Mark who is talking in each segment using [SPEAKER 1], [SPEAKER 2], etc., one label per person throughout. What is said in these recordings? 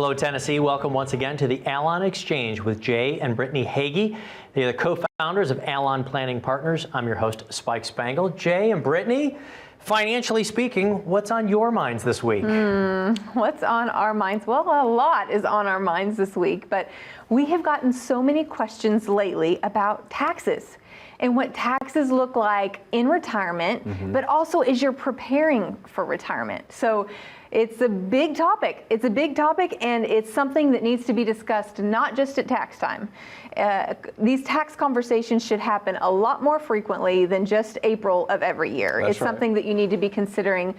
[SPEAKER 1] Hello, Tennessee. Welcome once again to the Allon Exchange with Jay and Brittany Hagy. They're the co-founders of Allon Planning Partners. I'm your host, Spike Spangle. Jay and Brittany, financially speaking, what's on your minds this week?
[SPEAKER 2] What's on our minds? Well, a lot is on our minds this week, but we have gotten so many questions lately about taxes and what taxes look like in retirement, but also as you're preparing for retirement. So it's a big topic. It's a big topic, and it's something that needs to be discussed not just at tax time. These tax conversations should happen a lot more frequently than just April of every year.
[SPEAKER 3] That's
[SPEAKER 2] it's something that you need to be considering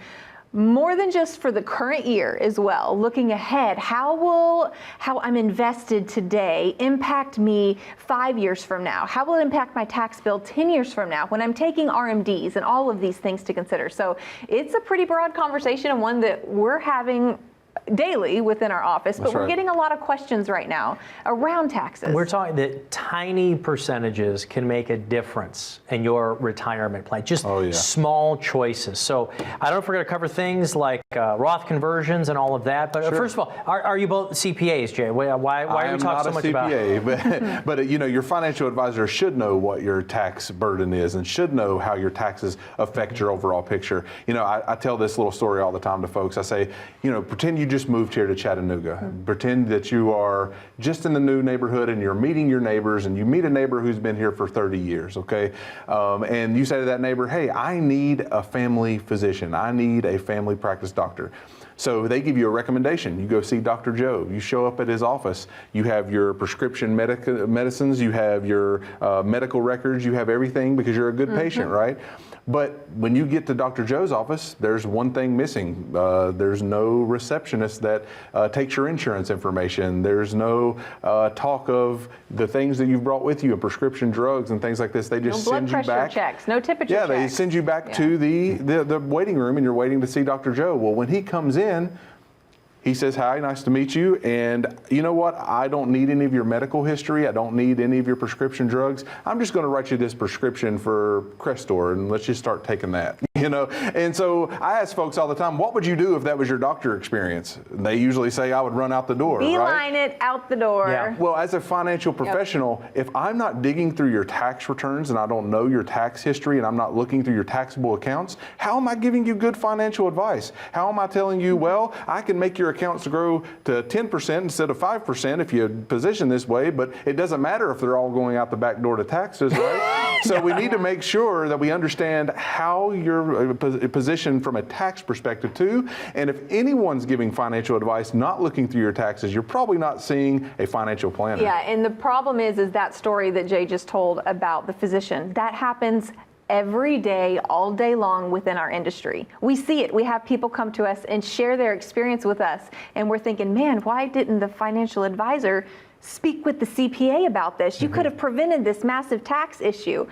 [SPEAKER 2] more than just for the current year as well. Looking ahead, how I'm invested today impact me 5 years from now? How will it impact my tax bill 10 years from now when I'm taking RMDs and all of these things to consider? So it's a pretty broad conversation, and one that we're having daily within our office, but we're getting a lot of questions right now around taxes.
[SPEAKER 1] We're talking that tiny percentages can make a difference in your retirement plan, just small choices. So I don't know if we're going to cover things like Roth conversions and all of that, but first of all, are you both CPAs, Jay? Why are we talking so much about it?
[SPEAKER 3] I am not a CPA, but you know, your financial advisor should know what your tax burden is and should know how your taxes affect your overall picture. You know, I tell this little story all the time to folks. I say, you know, pretend you just moved here to Chattanooga. Pretend that you are just in the new neighborhood and you're meeting your neighbors, and you meet a neighbor who's been here for 30 years, okay? And you say to that neighbor, hey, I need a family physician. I need a family practice doctor. So they give you a recommendation. You go see Dr. Joe. You show up at his office. You have your prescription medicines. You have your medical records. You have everything because you're a good patient, right? But when you get to Dr. Joe's office, there's one thing missing. There's no receptionist that takes your insurance information. There's no talk of the things that you've brought with you and prescription drugs and things like this. They just send you back.
[SPEAKER 2] No blood pressure checks, no temperature checks.
[SPEAKER 3] Yeah, they send you back to the waiting room, and you're waiting to see Dr. Joe. Well, when he comes in, he says, hi, nice to meet you. And you know what? I don't need any of your medical history. I don't need any of your prescription drugs. I'm just going to write you this prescription for Crestor, and let's just start taking that. You know, and so I ask folks all the time, what would you do if that was your doctor experience? And they usually say I would run out the door.
[SPEAKER 2] Beeline it out the door.
[SPEAKER 3] Yeah. Well, as a financial professional, if I'm not digging through your tax returns and I don't know your tax history and I'm not looking through your taxable accounts, how am I giving you good financial advice? How am I telling you, well, I can make your accounts grow to 10% instead of 5% if you position this way, but it doesn't matter if they're all going out the back door to taxes, right? So we need to make sure that we understand how you're positioned from a tax perspective too. And if anyone's giving financial advice not looking through your taxes, you're probably not seeing a financial planner.
[SPEAKER 2] Yeah, and the problem is that story that Jay just told about the physician, that happens every day, all day long within our industry. We see it. We have people come to us and share their experience with us, and we're thinking, man, why didn't the financial advisor speak with the CPA about this? You could have prevented this massive tax issue.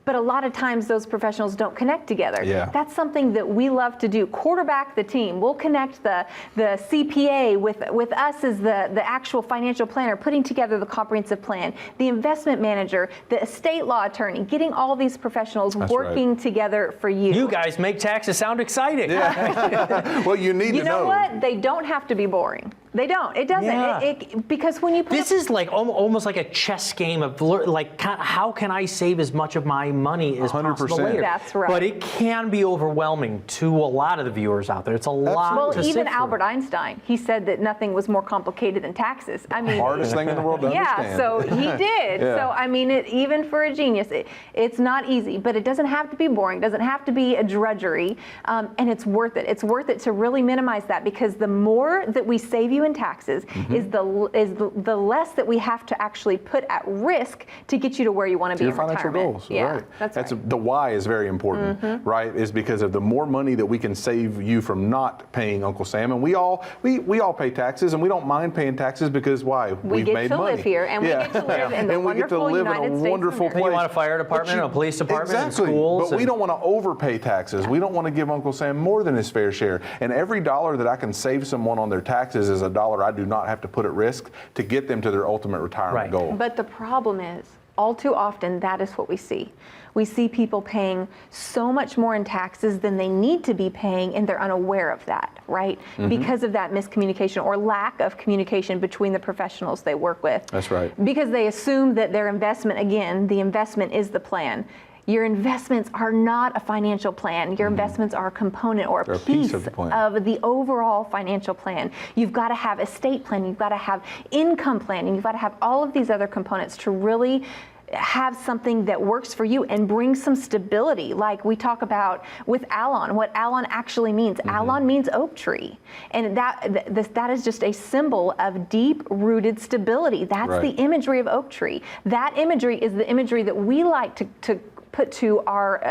[SPEAKER 2] But a lot of times those professionals don't connect together.
[SPEAKER 3] Yeah.
[SPEAKER 2] That's something that we love to do. Quarterback the team. We'll connect the CPA with us as the actual financial planner, putting together the comprehensive plan, the investment manager, the estate law attorney, getting all these professionals working together for you.
[SPEAKER 1] You guys make taxes sound exciting.
[SPEAKER 3] Yeah. Well, you need to know.
[SPEAKER 2] You know what? They don't have to be boring. They don't. It doesn't.
[SPEAKER 1] Yeah.
[SPEAKER 2] Because when you put
[SPEAKER 1] this is like almost like a chess game of like how can I save as much of my money as
[SPEAKER 3] 100%.
[SPEAKER 1] possible later.
[SPEAKER 2] That's right.
[SPEAKER 1] But it can be overwhelming to a lot of the viewers out there. It's a lot.
[SPEAKER 2] Well,
[SPEAKER 1] to
[SPEAKER 2] even
[SPEAKER 1] sit
[SPEAKER 2] Albert
[SPEAKER 1] through.
[SPEAKER 2] Einstein, he said that nothing was more complicated than taxes. I mean,
[SPEAKER 3] hardest thing in the world to understand.
[SPEAKER 2] Yeah, so he did.
[SPEAKER 3] Yeah.
[SPEAKER 2] So I mean, even for a genius, it's not easy, but it doesn't have to be boring. Doesn't have to be a drudgery, and it's worth it. It's worth it to really minimize that, because the more that we save you in taxes, is the less that we have to actually put at risk to get you to where you want to be
[SPEAKER 3] your
[SPEAKER 2] in
[SPEAKER 3] financial
[SPEAKER 2] retirement.
[SPEAKER 3] goals.
[SPEAKER 2] Yeah,
[SPEAKER 3] Right.
[SPEAKER 2] that's right.
[SPEAKER 3] The why is very important, right? Is because of the more money that we can save you from not paying Uncle Sam, and we all pay taxes, and we don't mind paying taxes because why?
[SPEAKER 2] We've made money. Live here, and we get to live in the
[SPEAKER 3] and we get to
[SPEAKER 2] wonderful
[SPEAKER 3] live
[SPEAKER 2] United
[SPEAKER 3] in a
[SPEAKER 2] States
[SPEAKER 3] wonderful
[SPEAKER 2] of
[SPEAKER 3] place.
[SPEAKER 1] You want a fire department, a police department,
[SPEAKER 3] exactly.
[SPEAKER 1] and schools.
[SPEAKER 3] But we don't want to overpay taxes. We don't want to give Uncle Sam more than his fair share. And every dollar that I can save someone on their taxes is a dollar I do not have to put at risk to get them to their ultimate retirement goal.
[SPEAKER 2] But the problem is, all too often, that is what we see. We see people paying so much more in taxes than they need to be paying, and they're unaware of that, right? Because of that miscommunication or lack of communication between the professionals they work with.
[SPEAKER 3] That's right.
[SPEAKER 2] Because they assume that their investment, again, the investment is the plan. Your investments are not a financial plan. Your investments are a component or a piece of the overall financial plan. You've got to have estate planning. You've got to have income planning. You've got to have all of these other components to really have something that works for you and bring some stability. Like we talk about with Allon, what Allon actually means. Allon means oak tree. And that is just a symbol of deep-rooted stability. That's the imagery of oak tree. That imagery is the imagery that we like to put to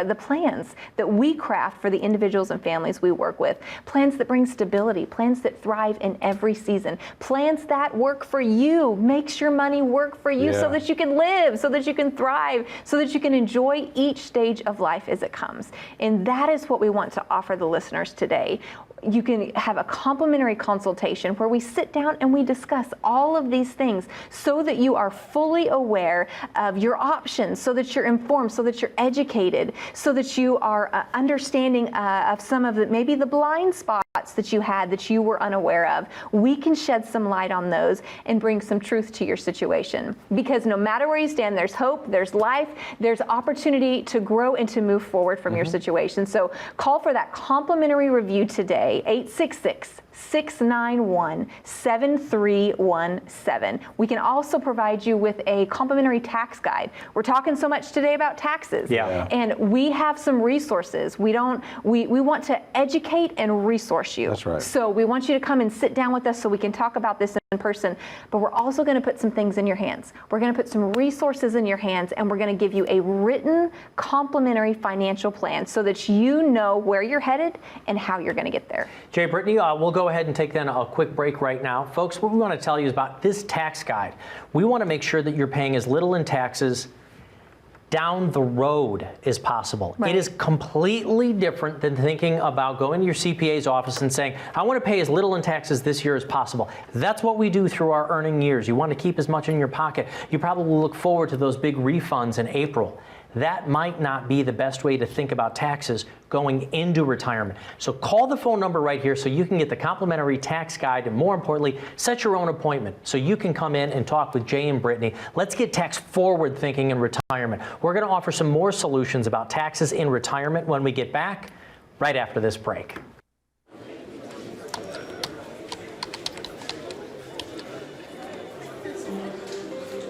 [SPEAKER 2] the plans that we craft for the individuals and families we work with. Plans that bring stability, plans that thrive in every season, plans that work for you, makes your money work for you so that you can live, so that you can thrive, so that you can enjoy each stage of life as it comes. And that is what we want to offer the listeners today. You can have a complimentary consultation where we sit down and we discuss all of these things so that you are fully aware of your options, so that you're informed, so that you're educated, so that you are understanding of some of maybe the blind spots that you had that you were unaware of. We can shed some light on those and bring some truth to your situation. Because no matter where you stand, there's hope, there's life, there's opportunity to grow and to move forward from your situation. So call for that complimentary review today. 866-691-7317. We can also provide you with a complimentary tax guide. We're talking so much today about taxes. And we have some resources. We want to educate and resource you.
[SPEAKER 3] That's right.
[SPEAKER 2] So we want you to come and sit down with us so we can talk about this in person, but we're also going to put some things in your hands. We're going to put some resources in your hands, and we're going to give you a written complimentary financial plan so that you know where you're headed and how you're going to get there.
[SPEAKER 1] Jay, Brittany, we'll go ahead and take then a quick break right now. Folks, what we want to tell you is about this tax guide. We want to make sure that you're paying as little in taxes down the road as possible. It is completely different than thinking about going to your CPA's office and saying, I want to pay as little in taxes this year as possible. That's what we do through our earning years. You want to keep as much in your pocket. You probably look forward to those big refunds in April. That might not be the best way to think about taxes going into retirement. So call the phone number right here so you can get the complimentary tax guide, and more importantly, set your own appointment so you can come in and talk with Jay and Brittany. Let's get tax forward thinking in retirement. We're going to offer some more solutions about taxes in retirement when we get back right after this break.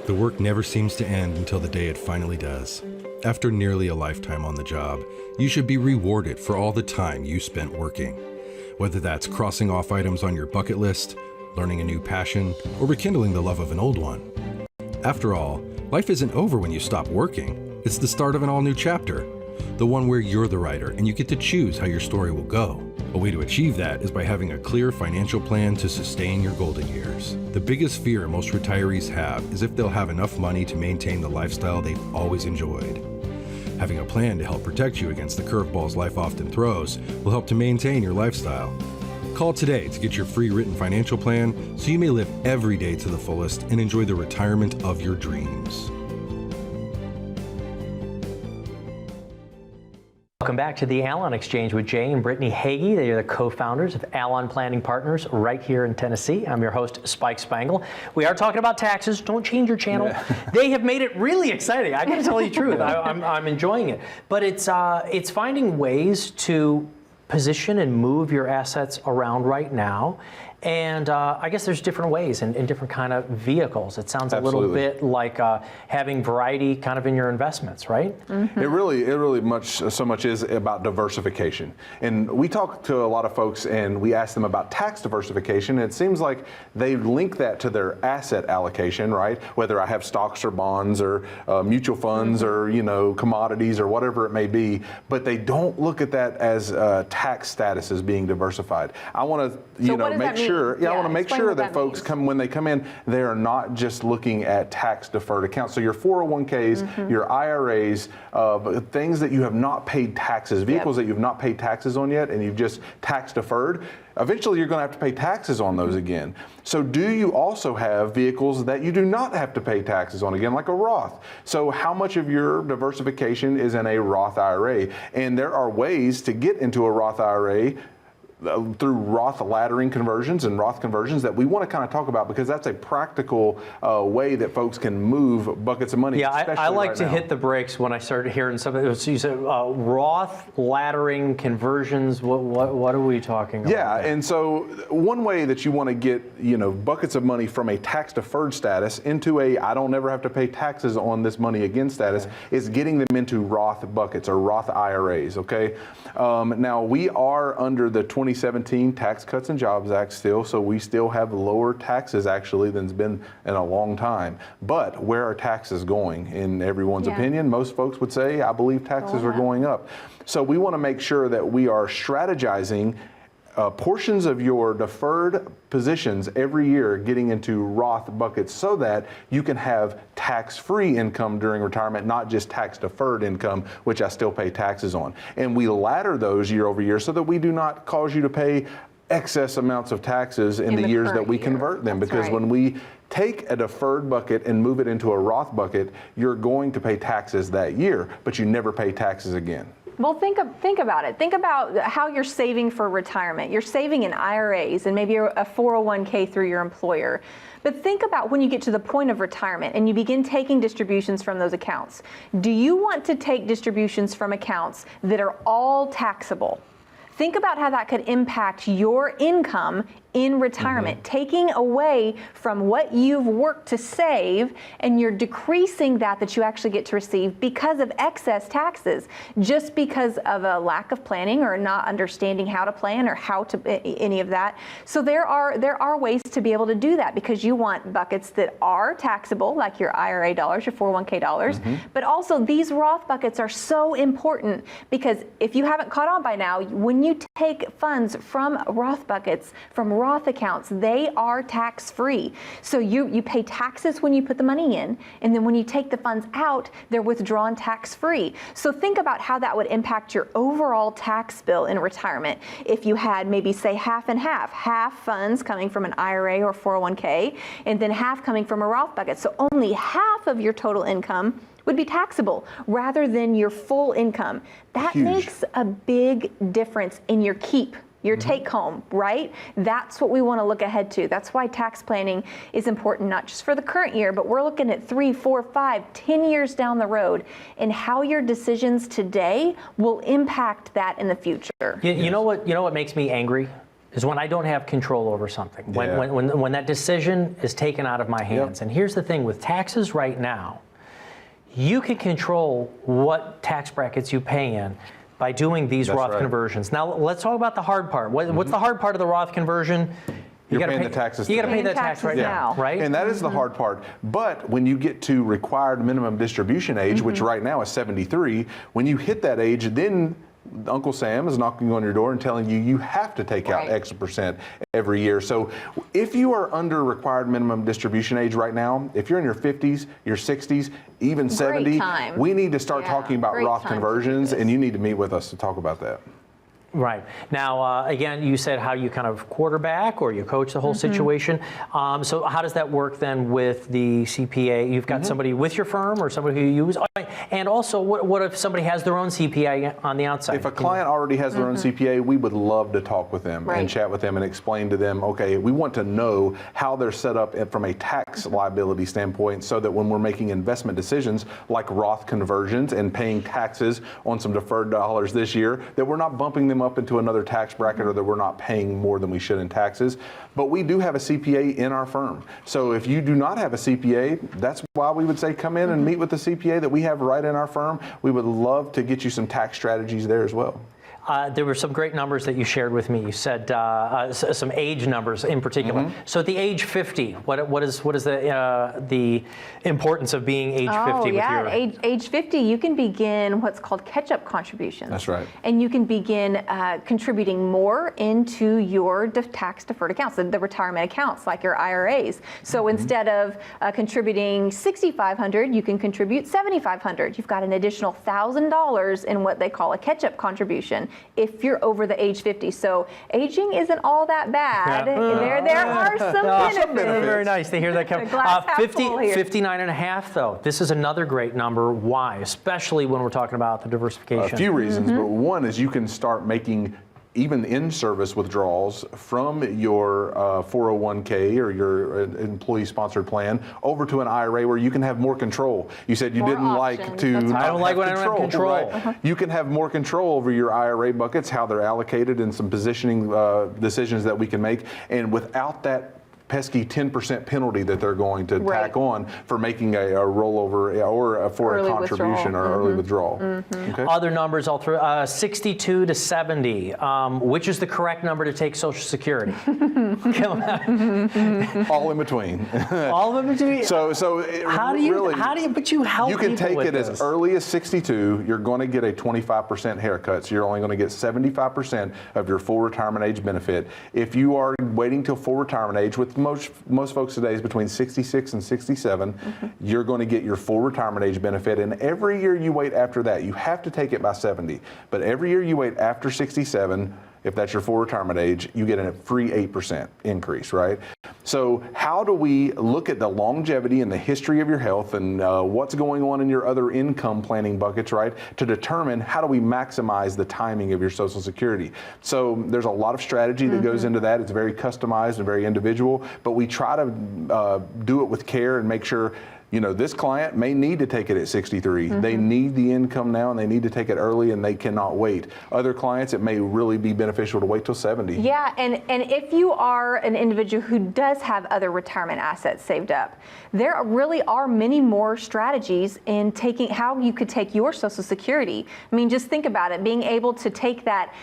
[SPEAKER 4] The work never seems to end until the day it finally does. After nearly a lifetime on the job, you should be rewarded for all the time you spent working. Whether that's crossing off items on your bucket list, learning a new passion, or rekindling the love of an old one. After all, life isn't over when you stop working. It's the start of an all-new chapter. The one where you're the writer and you get to choose how your story will go. A way to achieve that is by having a clear financial plan to sustain your golden years. The biggest fear most retirees have is if they'll have enough money to maintain the lifestyle they've always enjoyed. Having a plan to help protect you against the curveballs life often throws will help to maintain your lifestyle. Call today to get your free written financial plan so you may live every day to the fullest and enjoy the retirement of your dreams.
[SPEAKER 1] Welcome back to the Allon Exchange with Jay and Brittany Hagy. They are the co-founders of Allon Planning Partners right here in Tennessee. I'm your host, Spike Spangle. We are talking about taxes. Don't change your channel. They have made it really exciting. I got to tell you the truth. I'm enjoying it. But it's finding ways to position and move your assets around right now. And I guess there's different ways and different kind of vehicles. It sounds a little bit like having variety kind of in your investments, right?
[SPEAKER 3] It really so much is about diversification. And we talk to a lot of folks and we ask them about tax diversification. And it seems like they link that to their asset allocation, right? Whether I have stocks or bonds or mutual funds or commodities or whatever it may be, but they don't look at that as tax status as being diversified. I want to make sure. sure. Yeah, I want to make
[SPEAKER 2] explain
[SPEAKER 3] sure
[SPEAKER 2] what
[SPEAKER 3] that folks
[SPEAKER 2] means.
[SPEAKER 3] when they come in, they are not just looking at tax deferred accounts. So your 401ks, your IRAs, things that you have not paid taxes, vehicles that you've not paid taxes on yet, and you've just tax deferred. Eventually, you're going to have to pay taxes on those again. So do you also have vehicles that you do not have to pay taxes on again, like a Roth? So how much of your diversification is in a Roth IRA? And there are ways to get into a Roth IRA through Roth laddering conversions and Roth conversions that we want to kind of talk about, because that's a practical way that folks can move buckets of money.
[SPEAKER 1] Yeah, I like to hit the brakes when I started hearing something. You said Roth laddering conversions. What are we talking about?
[SPEAKER 3] Yeah, and so one way that you want to get buckets of money from a tax deferred status into a I don't ever have to pay taxes on this money again status is getting them into Roth buckets or Roth IRAs. Okay, now we are under the 2017 Tax Cuts and Jobs Act still, so we still have lower taxes actually than's been in a long time. But where are taxes going? In everyone's opinion, most folks would say, I believe taxes are going up. So we want to make sure that we are strategizing portions of your deferred positions every year getting into Roth buckets so that you can have tax-free income during retirement, not just tax-deferred income, which I still pay taxes on. And we ladder those year over year so that we do not cause you to pay excess amounts of taxes in the years that we convert them.
[SPEAKER 2] That's
[SPEAKER 3] because
[SPEAKER 2] right.
[SPEAKER 3] when we take a deferred bucket and move it into a Roth bucket, you're going to pay taxes that year, but you never pay taxes again.
[SPEAKER 2] Well, think about it. Think about how you're saving for retirement. You're saving in IRAs and maybe a 401k through your employer. But think about when you get to the point of retirement and you begin taking distributions from those accounts. Do you want to take distributions from accounts that are all taxable? Think about how that could impact your income in retirement, taking away from what you've worked to save, and you're decreasing that you actually get to receive because of excess taxes, just because of a lack of planning or not understanding how to plan or how to any of that. So there are ways to be able to do that, because you want buckets that are taxable, like your IRA dollars, your 401k dollars, but also these Roth buckets are so important, because if you haven't caught on by now, when you take funds from Roth buckets, from Roth accounts, they are tax-free. So you pay taxes when you put the money in, and then when you take the funds out, they're withdrawn tax-free. So think about how that would impact your overall tax bill in retirement if you had maybe say half and half funds coming from an IRA or 401k, and then half coming from a Roth bucket. So only half of your total income would be taxable rather than your full income. That makes a big difference in your keep, your take home, right? That's what we want to look ahead to. That's why tax planning is important, not just for the current year, but we're looking at 3, 4, 5, 10 years down the road, and how your decisions today will impact that in the future.
[SPEAKER 1] You know what makes me angry? Is when I don't have control over something, when that decision is taken out of my hands. And here's the thing with taxes right now, you can control what tax brackets you pay in by doing these Roth conversions. Now let's talk about the hard part. What's the hard part of the Roth conversion?
[SPEAKER 3] You're paying the taxes.
[SPEAKER 1] You got to pay that tax right now, right?
[SPEAKER 3] And that is the hard part. But when you get to required minimum distribution age, which right now is 73, when you hit that age, then Uncle Sam is knocking on your door and telling you have to take out X percent every year. So if you are under required minimum distribution age right now, if you're in your 50s, your 60s, even 70, we need to start talking about Roth conversions, and you need to meet with us to talk about that.
[SPEAKER 1] Right. Now, again, you said how you kind of quarterback or you coach the whole situation. So how does that work then with the CPA? You've got somebody with your firm or somebody who you use? And also, what if somebody has their own CPA on the outside?
[SPEAKER 3] If a client already has their own CPA, we would love to talk with them and chat with them and explain to them, okay, we want to know how they're set up from a tax liability standpoint so that when we're making investment decisions like Roth conversions and paying taxes on some deferred dollars this year, that we're not bumping them up into another tax bracket or that we're not paying more than we should in taxes. But we do have a CPA in our firm. So if you do not have a CPA, that's why we would say come in and meet with the CPA that we have right in our firm. We would love to get you some tax strategies there as well.
[SPEAKER 1] There were some great numbers that you shared with me. You said some age numbers in particular. So at the age 50, what is the importance of being age 50?
[SPEAKER 2] Age 50, you can begin what's called catch-up contributions.
[SPEAKER 3] That's right.
[SPEAKER 2] And you can begin contributing more into your tax-deferred accounts, the retirement accounts, like your IRAs. So instead of contributing $6,500, you can contribute $7,500. You've got an additional $1,000 in what they call a catch-up contribution if you're over the age 50. So aging isn't all that bad. Yeah. There are some benefits.
[SPEAKER 1] Very nice to hear that come. 59 and a half, though. This is another great number. Why? Especially when we're talking about the diversification.
[SPEAKER 3] A few reasons, but one is you can start making even in-service withdrawals from your 401k or your employee-sponsored plan over to an IRA where you can have more control. You said you didn't like to
[SPEAKER 1] I don't like when I don't have control.
[SPEAKER 3] Right? You can have more control over your IRA buckets, how they're allocated, and some positioning decisions that we can make. And without that pesky 10% penalty that they're going to tack on for making a rollover or for
[SPEAKER 2] early
[SPEAKER 3] a contribution or early withdrawall. Okay?
[SPEAKER 1] Other numbers all through 62 to 70. Which is the correct number to take Social Security?
[SPEAKER 3] All in between.
[SPEAKER 1] All in between.
[SPEAKER 3] So
[SPEAKER 1] how do you but you help
[SPEAKER 3] you can
[SPEAKER 1] people
[SPEAKER 3] take
[SPEAKER 1] with
[SPEAKER 3] it
[SPEAKER 1] this.
[SPEAKER 3] as early as 62. You're going to get a 25% haircut, so you're only going to get 75% of your full retirement age benefit. If you are waiting till full retirement age, with most folks today is between 66 and 67, you're going to get your full retirement age benefit. And every year you wait after that, you have to take it by 70. But every year you wait after 67, if that's your full retirement age, you get a free 8% increase, right? So how do we look at the longevity and the history of your health and what's going on in your other income planning buckets, right, to determine how do we maximize the timing of your Social Security? So there's a lot of strategy that goes into that. It's very customized and very individual, but we try to do it with care and make sure, you know, this client may need to take it at 63. They need the income now and they need to take it early and they cannot wait. Other clients, it may really be beneficial to wait till 70.
[SPEAKER 2] Yeah, and if you are an individual who does have other retirement assets saved up, there really are many more strategies in taking how you could take your Social Security. I mean, just think about it, being able to take that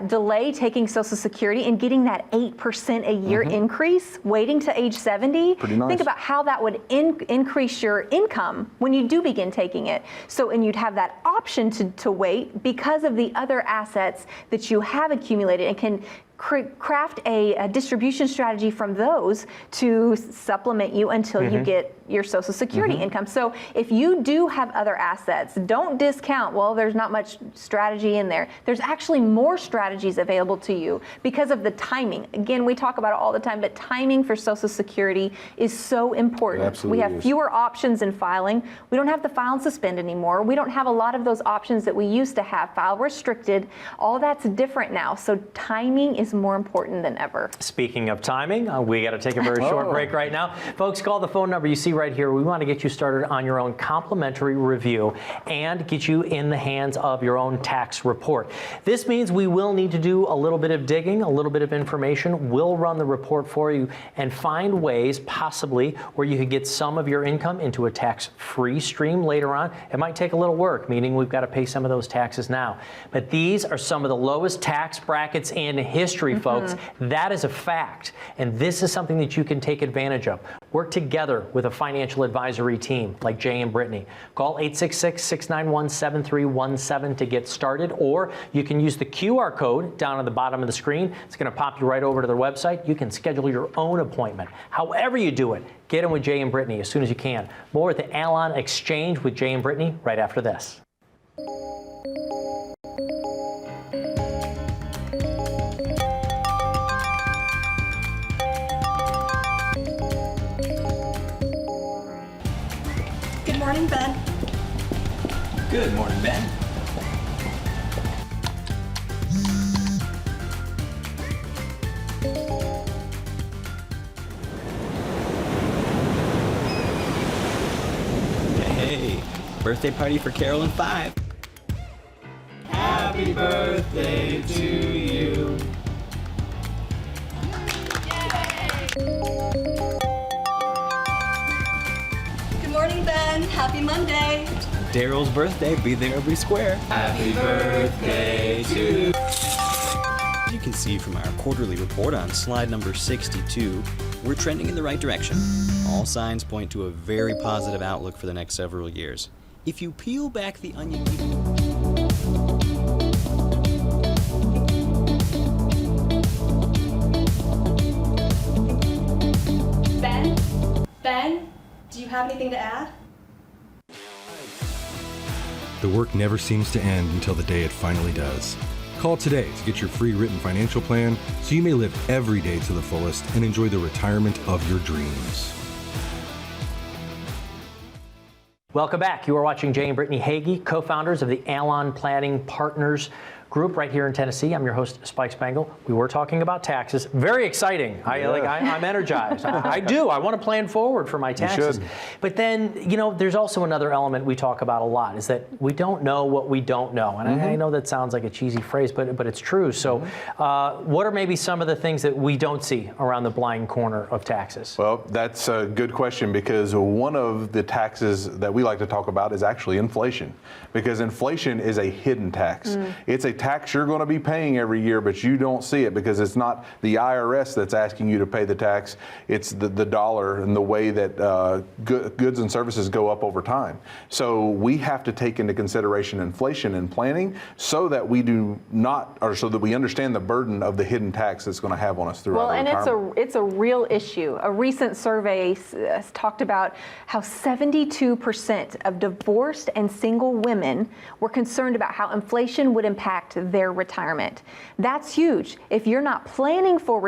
[SPEAKER 2] delay taking Social Security and getting that 8% a year increase, waiting to age 70.
[SPEAKER 3] Pretty nice.
[SPEAKER 2] Think about how that would increase your income when you do begin taking it. So, and you'd have that option to wait because of the other assets that you have accumulated and can craft a distribution strategy from those to supplement you until you get your Social Security income. So if you do have other assets, don't discount, well, there's not much strategy in there. There's actually more strategies available to you because of the timing. Again, we talk about it all the time, but timing for Social Security is so important.
[SPEAKER 3] It absolutely
[SPEAKER 2] we have
[SPEAKER 3] is.
[SPEAKER 2] fewer options in filing. We don't have to file and suspend anymore. We don't have a lot of those options that we used to have. File restricted. All that's different now. So timing is more important than ever.
[SPEAKER 1] Speaking of timing, we got to take a very short break right now. Folks, call the phone number you see right here. We want to get you started on your own complimentary review and get you in the hands of your own tax report. This means we will need to do a little bit of digging, a little bit of information. We'll run the report for you and find ways possibly where you could get some of your income into a tax-free stream later on. It might take a little work, meaning we've got to pay some of those taxes now. But these are some of the lowest tax brackets in history, folks. That is a fact. And this is something that you can take advantage of. Work together with a financial advisory team like Jay and Brittany. Call 866-691-7317 to get started, or you can use the QR code down at the bottom of the screen. It's going to pop you right over to their website. You can schedule your own appointment. However you do it, get in with Jay and Brittany as soon as you can. More at the Allon Exchange with Jay and Brittany right after this.
[SPEAKER 5] Good morning, Ben.
[SPEAKER 6] Good morning, Ben. Hey, birthday party for Carolyn 5. Happy birthday to you.
[SPEAKER 5] Good morning, Ben. Happy Monday.
[SPEAKER 6] Daryl's birthday, be there, be square. Happy birthday to you. can see from our quarterly report on slide number 62, we're trending in the right direction. All signs point to a very positive outlook for the next several years. If you peel back the onion...
[SPEAKER 5] Ben, do you have anything to add?
[SPEAKER 4] The work never seems to end until the day it finally does. Call today to get your free written financial plan so you may live every day to the fullest and enjoy the retirement of your dreams.
[SPEAKER 1] Welcome back. You are watching Jay and Brittany Hagy, co-founders of the Allon Planning Partners Group right here in Tennessee. I'm your host, Spike Spangle. We were talking about taxes. Very exciting. I'm energized. I do. I want to plan forward for my taxes. But then, there's also another element we talk about a lot is that we don't know what we don't know. And I know that sounds like a cheesy phrase, but it's true. So what are maybe some of the things that we don't see around the blind corner of taxes?
[SPEAKER 3] Well, that's a good question because one of the taxes that we like to talk about is actually inflation. Because inflation is a hidden tax. It's a tax you're going to be paying every year, but you don't see it because it's not the IRS that's asking you to pay the tax. It's the dollar and the way that goods and services go up over time. So we have to take into consideration inflation and planning so that we do not, or so that we understand the burden of the hidden tax that's going to have on us throughout our retirement.
[SPEAKER 2] It's a real issue. A recent survey talked about how 72% of divorced and single women were concerned about how inflation would impact their retirement. That's huge. If you're not planning for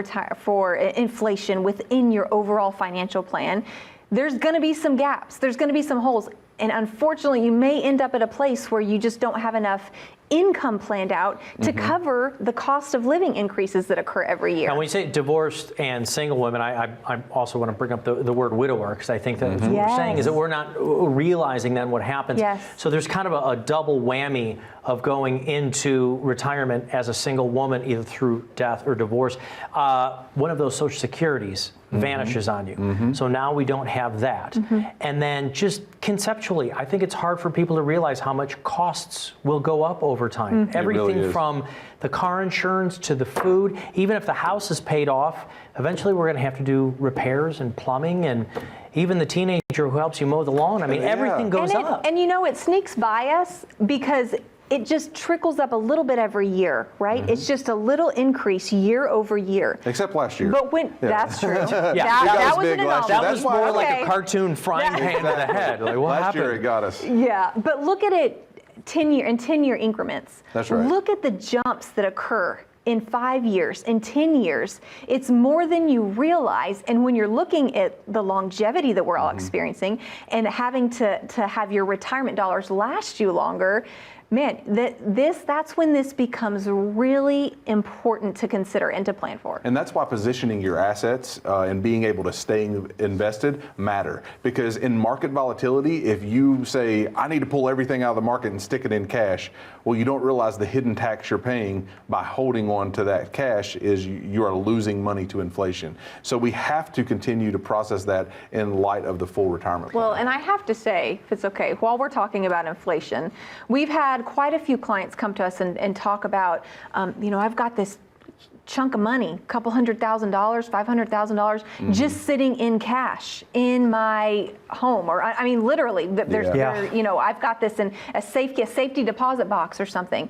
[SPEAKER 2] inflation within your overall financial plan, there's going to be some gaps. There's going to be some holes. And unfortunately, you may end up at a place where you just don't have enough income planned out to cover the cost of living increases that occur every year.
[SPEAKER 1] And when you say divorced and single women, I also want to bring up the word widower because I think that what we're saying is that we're not realizing then what happens. So there's kind of a double whammy of going into retirement as a single woman, either through death or divorce. One of those Social Securities vanishes on you. So now we don't have that. And then just conceptually, I think it's hard for people to realize how much costs will go up over time. Everything
[SPEAKER 3] really
[SPEAKER 1] from the car insurance to the food, even if the house is paid off, eventually we're going to have to do repairs and plumbing and even the teenager who helps you mow the lawn. I mean, everything goes up.
[SPEAKER 2] And it sneaks by us because it just trickles up a little bit every year, right? It's just a little increase year over year.
[SPEAKER 3] Except last year.
[SPEAKER 2] But that's true.
[SPEAKER 3] That was
[SPEAKER 2] an anomaly.
[SPEAKER 1] That was more like a cartoon frying pan to the head. Like, what
[SPEAKER 3] last
[SPEAKER 1] happened?
[SPEAKER 3] year it got us.
[SPEAKER 2] Yeah, but look at it 10-year increments.
[SPEAKER 3] That's right.
[SPEAKER 2] Look at the jumps that occur in 5 years, in 10 years. It's more than you realize. And when you're looking at the longevity that we're all experiencing and having to have your retirement dollars last you longer, man, that's when this becomes really important to consider and to plan for.
[SPEAKER 3] And that's why positioning your assets and being able to stay invested matter. Because in market volatility, if you say, I need to pull everything out of the market and stick it in cash, well, you don't realize the hidden tax you're paying by holding on to that cash is you are losing money to inflation. So we have to continue to process that in light of the full retirement plan.
[SPEAKER 2] Well, and I have to say, if it's okay, while we're talking about inflation, we've had quite a few clients come to us and talk about, I've got this chunk of money, couple $100,000, $500,000, just sitting in cash in my home, or I mean, literally, I've got this in a safety deposit box or something.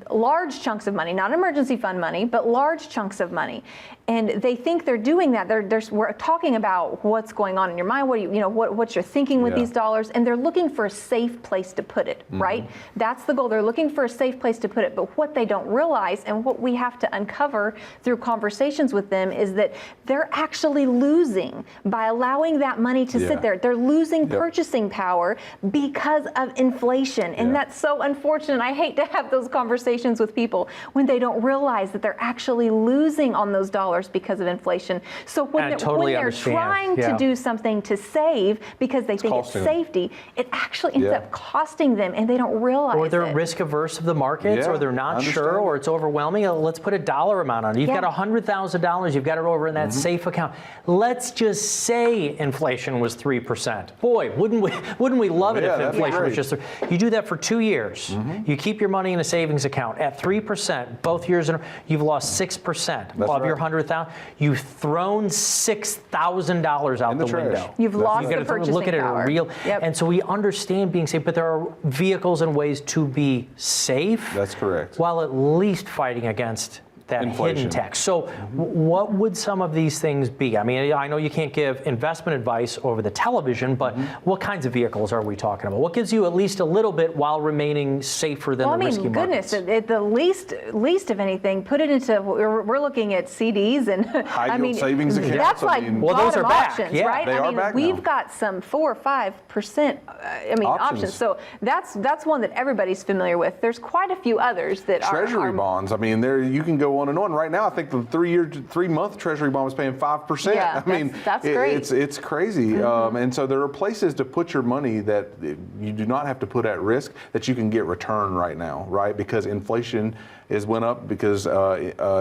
[SPEAKER 2] Large chunks of money, not emergency fund money, but large chunks of money. And they think they're doing that. We're talking about what's going on in your mind, what you're thinking with these dollars, and they're looking for a safe place to put it, right? That's the goal. They're looking for a safe place to put it. But what they don't realize, and what we have to uncover through conversations with them, is that they're actually losing by allowing that money to sit there. They're losing purchasing power because of inflation. And that's so unfortunate. I hate to have those conversations with people when they don't realize that they're actually losing on those dollars because of inflation. So when they're trying to do something to save because they think it's safety, it actually ends up costing them, and they don't realize it.
[SPEAKER 1] Or they're risk averse of the markets, or they're not sure, or it's overwhelming. Let's put $1 dollar amount on it. You've got $100,000. You've got it over in that safe account. Let's just say inflation was 3%. Boy, wouldn't we love it if inflation was just 3%. You do that for 2 years. You keep your money in a savings account at 3%. Both years, you've lost 6% of your $100,000. You've thrown $6,000 out the window.
[SPEAKER 2] You've lost the purchasing
[SPEAKER 1] look at it
[SPEAKER 2] power.
[SPEAKER 1] real. And so we understand being safe, but there are vehicles and ways to be safe.
[SPEAKER 3] That's correct.
[SPEAKER 1] While at least fighting against that
[SPEAKER 3] inflation.
[SPEAKER 1] hidden tax. So what would some of these things be? I mean, I know you can't give investment advice over the television, but what kinds of vehicles are we talking about? What gives you at least a little bit while remaining safer than the risky markets?
[SPEAKER 2] At the least of anything, put it into, we're looking at CDs and
[SPEAKER 3] high yield savings accounts.
[SPEAKER 2] That's like
[SPEAKER 1] well, those are back.
[SPEAKER 2] options,
[SPEAKER 1] Yeah,
[SPEAKER 2] right?
[SPEAKER 3] they are back
[SPEAKER 2] we've
[SPEAKER 3] now.
[SPEAKER 2] got some 4 or 5%. Options. So that's one that everybody's familiar with. There's quite a few others that
[SPEAKER 3] Treasury bonds. I mean, there you can go on and on. Right now, I think the 3-month Treasury bond was paying 5%.
[SPEAKER 2] Yeah,
[SPEAKER 3] I mean,
[SPEAKER 2] that's great.
[SPEAKER 3] It's crazy. And so there are places to put your money that you do not have to put at risk that you can get return right now, right? Because inflation went up because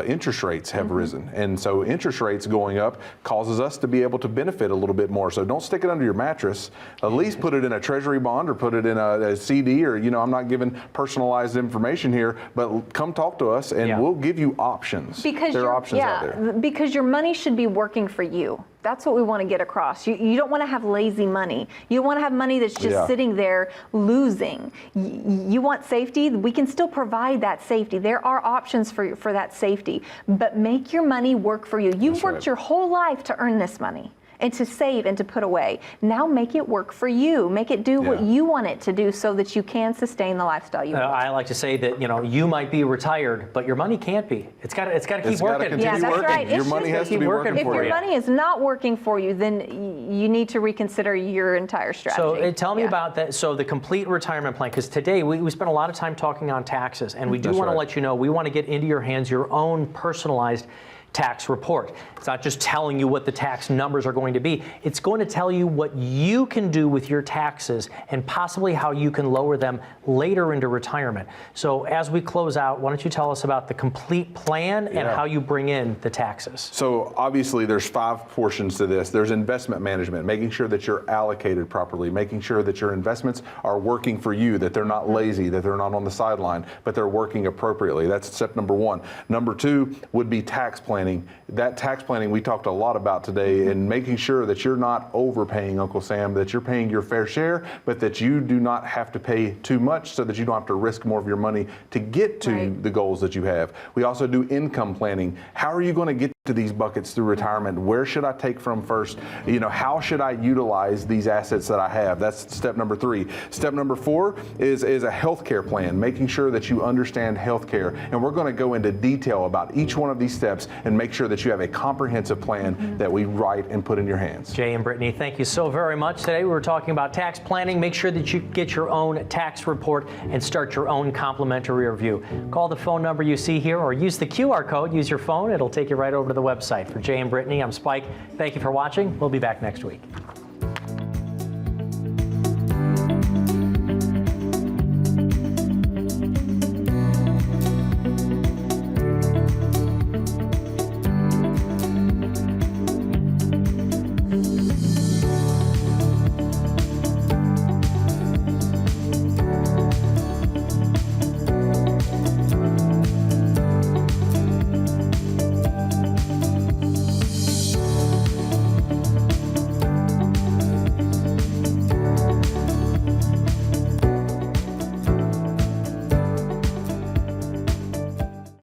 [SPEAKER 3] interest rates have risen. And so interest rates going up causes us to be able to benefit a little bit more. So don't stick it under your mattress. At least put it in a Treasury bond or put it in a CD or, I'm not giving personalized information here, but come talk to us and we'll give you options.
[SPEAKER 2] Because
[SPEAKER 3] there are options out there.
[SPEAKER 2] Because your money should be working for you. That's what we want to get across. You don't want to have lazy money. You don't want to have money that's just sitting there losing. You want safety? We can still provide that safety. There are options for that safety, but make your money work for you. You've worked your whole life to earn this money and to save and to put away. Now make it work for you. Make it do what you want it to do so that you can sustain the lifestyle you want.
[SPEAKER 1] I like to say that, you might be retired, but your money can't be. It's got to keep working.
[SPEAKER 2] Yeah, that's right.
[SPEAKER 3] Your money has to be working for you.
[SPEAKER 2] If your money is not working for you, then you need to reconsider your entire strategy.
[SPEAKER 1] So tell me about that. So the complete retirement plan, because today we spent a lot of time talking on taxes, and we do want to let you know we want to get into your hands your own personalized tax report. It's not just telling you what the tax numbers are going to be. It's going to tell you what you can do with your taxes and possibly how you can lower them later into retirement. So as we close out, why don't you tell us about the complete plan and how you bring in the taxes?
[SPEAKER 3] So obviously there's 5 portions to this. There's investment management, making sure that you're allocated properly, making sure that your investments are working for you, that they're not lazy, that they're not on the sideline, but they're working appropriately. That's step number 1. Number 2 would be tax planning. That tax planning we talked a lot about today, and making sure that you're not overpaying, Uncle Sam, that you're paying your fair share, but that you do not have to pay too much so that you don't have to risk more of your money to get to the goals that you have. We also do income planning. How are you going to get to these buckets through retirement? Where should I take from first? How should I utilize these assets that I have? That's step number 3. Step number 4 is a healthcare plan, making sure that you understand healthcare. And we're going to go into detail about each one of these steps and make sure that you have a comprehensive plan that we write and put in your hands.
[SPEAKER 1] Jay and Brittany, thank you so very much. Today we were talking about tax planning. Make sure that you get your own tax report and start your own complimentary review. Call the phone number you see here or use the QR code. Use your phone. It'll take you right over to the website. For Jay and Brittany, I'm Spike. Thank you for watching. We'll be back next week.